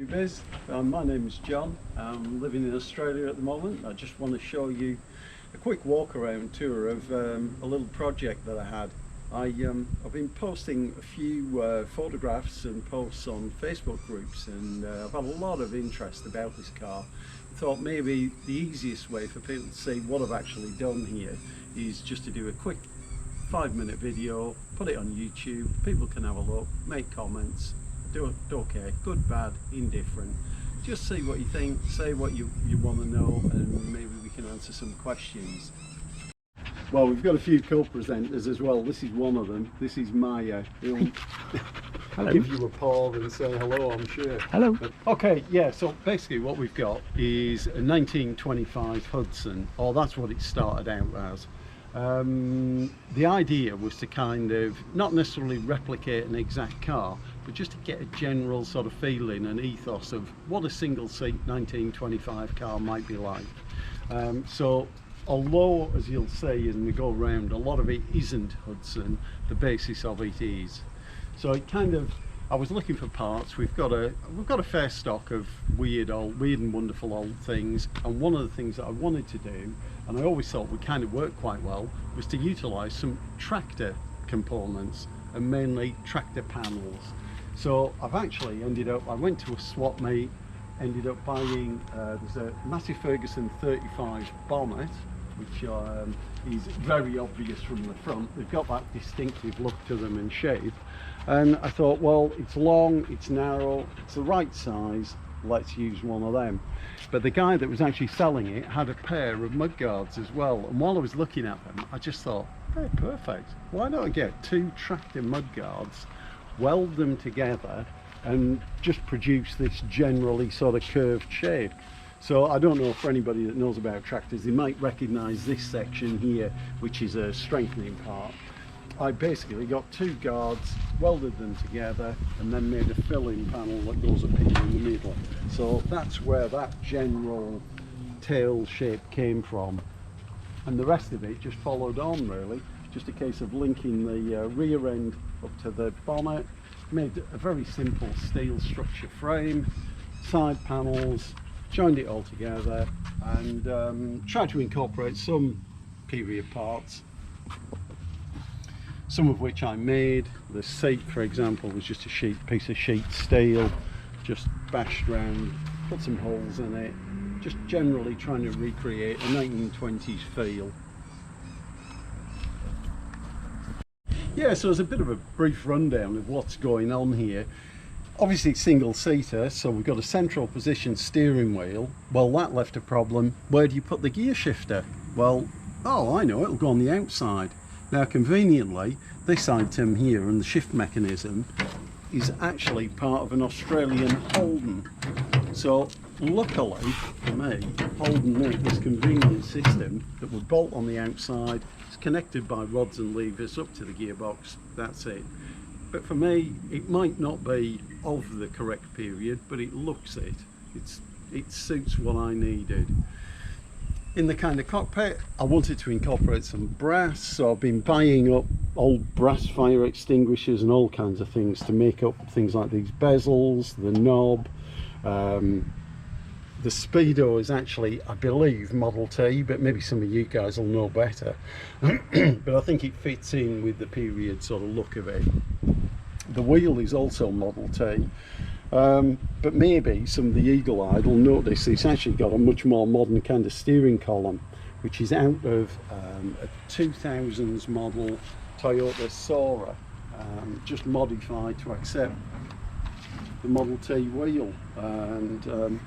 Biz. My name is John. I'm living in Australia at the moment. I just want to show you a quick walk around tour of a little project that I had. I've been posting a few photographs and posts on Facebook groups, and I've had a lot of interest about this car. I thought maybe the easiest way for people to see what I've actually done here is just to do a quick 5-minute video, put it on YouTube. People can have a look, make comments. Don't care, good, bad, indifferent. Just see what you think, say what you want to know, and maybe we can answer some questions. Well, we've got a few co-presenters as well. This is one of them. This is Maya. I'll give you a paw and say hello, I'm sure. Hello. But, okay, yeah, so basically what we've got is a 1925 Hudson, or that's what it started out as. The idea was to kind of not necessarily replicate an exact car, but just to get a general sort of feeling and ethos of what a single seat 1925 car might be like. So although, as you'll see as we go around, a lot of it isn't Hudson, the basis of it is. So it kind of, I was looking for parts. We've got a fair stock of weird and wonderful old things, and one of the things that I wanted to do, and I always thought would kind of work quite well, was to utilize some tractor components, and mainly tractor panels. So I've actually ended up, I went to a swap meet, ended up buying, there's a Massey Ferguson 35 bonnet, which is very obvious from the front. They've got that distinctive look to them and shape. And I thought, well, it's long, it's narrow, it's the right size, let's use one of them. But the guy that was actually selling it had a pair of mudguards as well. And while I was looking at them, I just thought, they're perfect. Why don't I get 2 tractor mudguards, weld them together, and just produce this generally sort of curved shape. So I don't know, for anybody that knows about tractors, they might recognize this section here, which is a strengthening part. I basically got 2 guards, welded them together, and then made a filling panel that goes up here in the middle. So that's where that general tail shape came from, and the rest of it just followed on really. Just a case of linking the rear end up to the bonnet, made a very simple steel structure frame, side panels, joined it all together, and tried to incorporate some period parts, some of which I made. The seat, for example, was just a piece of sheet steel, just bashed round, put some holes in it, just generally trying to recreate a 1920s feel. Yeah, so as a bit of a brief rundown of what's going on here. Obviously single seater, so we've got a central position steering wheel. Well, that left a problem. Where do you put the gear shifter? Well, oh, I know, it'll go on the outside. Now conveniently, this item here and the shift mechanism is actually part of an Australian Holden. So luckily for me, Holden made this convenient system that would bolt on the outside. It's connected by rods and levers up to the gearbox, that's it. But for me, it might not be of the correct period, but it looks it. It suits what I needed. In the kind of cockpit, I wanted to incorporate some brass, so I've been buying up old brass fire extinguishers and all kinds of things to make up things like these bezels, the knob. The Speedo is actually, I believe, Model T, but maybe some of you guys will know better. But I think it fits in with the period sort of look of it. The wheel is also Model T, but maybe some of the eagle-eyed will notice it's actually got a much more modern kind of steering column, which is out of a 2000s model Toyota Sora, just modified to accept the Model T wheel. And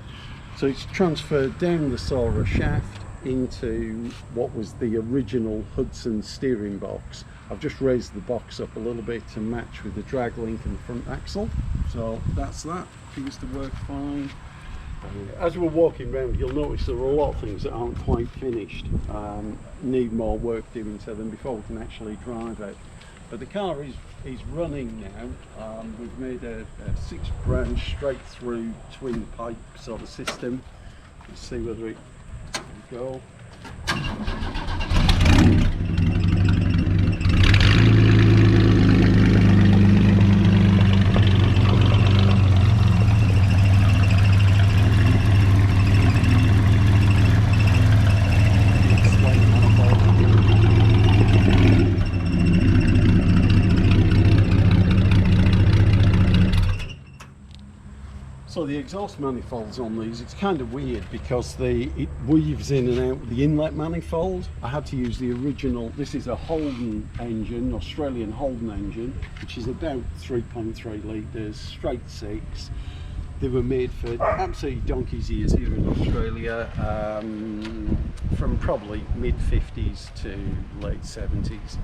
so it's transferred down the Sora shaft into what was the original Hudson steering box. I've just raised the box up a little bit to match with the drag link and the front axle. So that's that, seems to work fine. As we're walking around, you'll notice there are a lot of things that aren't quite finished, need more work doing to them before we can actually drive it. But the car is running now. We've made a 6-branch straight through twin pipe sort of system. Let's see whether it will go. So the exhaust manifolds on these, it's kind of weird because it weaves in and out the inlet manifold. I had to use the original, this is a Holden engine, Australian Holden engine, which is about 3.3 litres, straight six. They were made for absolutely donkey's ears here in Australia, from probably mid-50s to late 70s.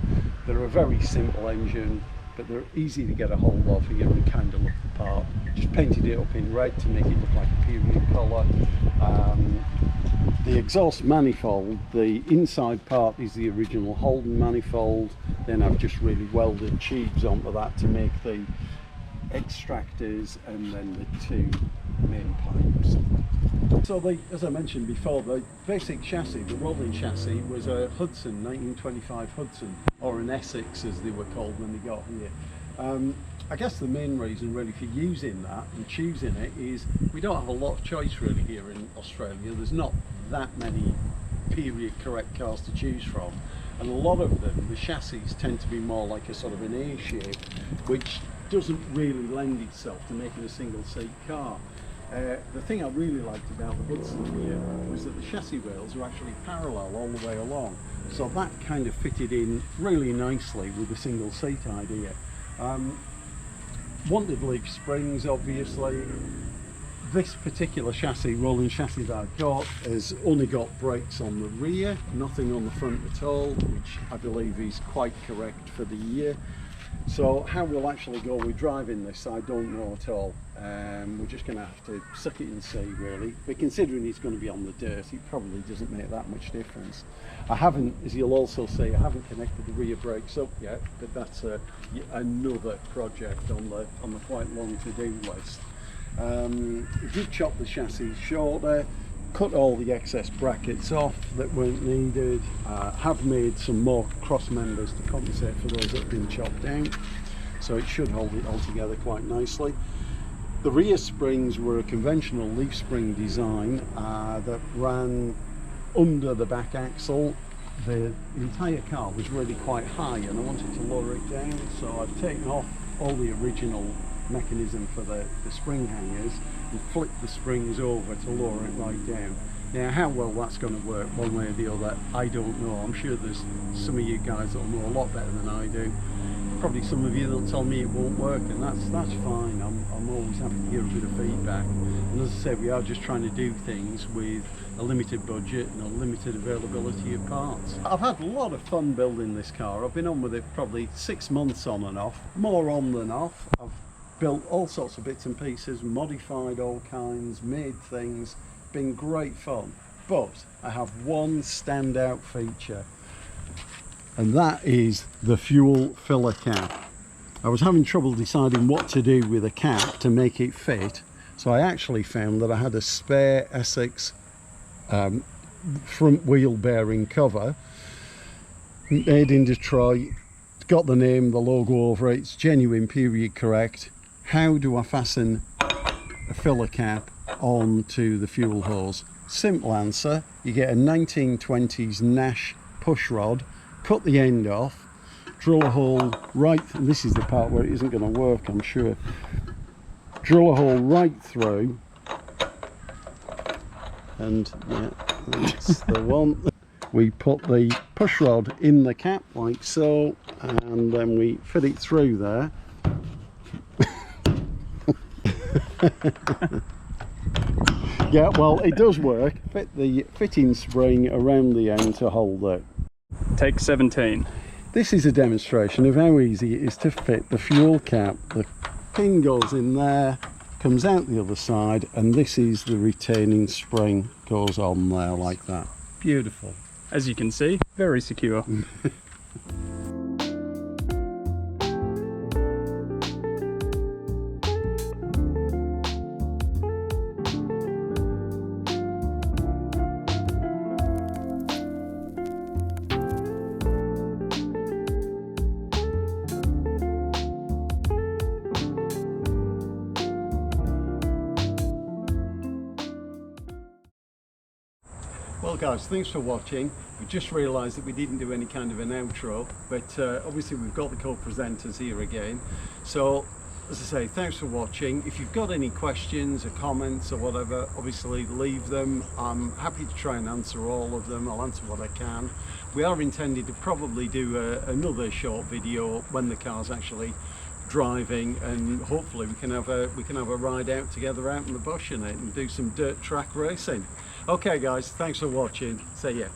They're a very simple engine, but they're easy to get a hold of here and kind of look the part. Just painted it up in red to make it look like a period colour. The exhaust manifold, the inside part is the original Holden manifold. Then I've just really welded tubes onto that to make the extractors and then the two main pipes. So as I mentioned before, the basic chassis, the rolling chassis, was a Hudson, 1925 Hudson, or an Essex as they were called when they got here. I guess the main reason really for using that and choosing it is we don't have a lot of choice really here in Australia. There's not that many period correct cars to choose from, and a lot of them, the chassis tend to be more like a sort of an A shape, which doesn't really lend itself to making a single seat car. The thing I really liked about the Hudson here was that the chassis rails are actually parallel all the way along, so that kind of fitted in really nicely with the single seat idea. Wanted leaf springs, obviously. This particular chassis, rolling chassis that I've got, has only got brakes on the rear, nothing on the front at all, which I believe is quite correct for the year. So how we'll actually go with driving this, I don't know at all. We're just going to have to suck it and see really, but considering it's going to be on the dirt, it probably doesn't make that much difference. I haven't, as you'll also see, I haven't connected the rear brakes up yet, but that's another project on the quite long to-do list. We did chop the chassis shorter, cut all the excess brackets off that weren't needed, have made some more cross members to compensate for those that have been chopped out, so it should hold it all together quite nicely. The rear springs were a conventional leaf spring design that ran under the back axle. The entire car was really quite high and I wanted to lower it down, so I've taken off all the original mechanism for the spring hangers and flipped the springs over to lower it right down. Now how well that's going to work one way or the other, I don't know. I'm sure there's some of you guys that'll know a lot better than I do. Probably some of you that'll tell me it won't work, and that's fine. I'm always happy to hear a bit of feedback. And as I said, we are just trying to do things with a limited budget and a limited availability of parts. I've had a lot of fun building this car. I've been on with it probably 6 months on and off, more on than off. I've built all sorts of bits and pieces, modified all kinds, made things, been great fun. But I have one standout feature, and that is the fuel filler cap. I was having trouble deciding what to do with a cap to make it fit, so I actually found that I had a spare Essex front wheel bearing cover made in Detroit. It's got the name, the logo over it, it's genuine, period correct. How do I fasten a filler cap onto the fuel hose? Simple answer, you get a 1920s Nash push rod, cut the end off, drill a hole right, and this is the part where it isn't going to work, I'm sure. Drill a hole right through, and yeah, that's the one. We put the push rod in the cap like so, and then we fit it through there. Yeah, well, it does work. Fit the fitting spring around the end to hold it. Take 17. This is a demonstration of how easy it is to fit the fuel cap. The pin goes in there, comes out the other side, and this is the retaining spring, goes on there like that. Beautiful. As you can see, very secure. Well guys, thanks for watching. We just realised that we didn't do any kind of an outro, but obviously we've got the co-presenters here again. So as I say, thanks for watching. If you've got any questions or comments or whatever, obviously leave them. I'm happy to try and answer all of them. I'll answer what I can. We are intending to probably do another short video when the car's actually driving, and hopefully we can have a ride out together out in the bush in it and do some dirt track racing. Okay guys, thanks for watching. See ya.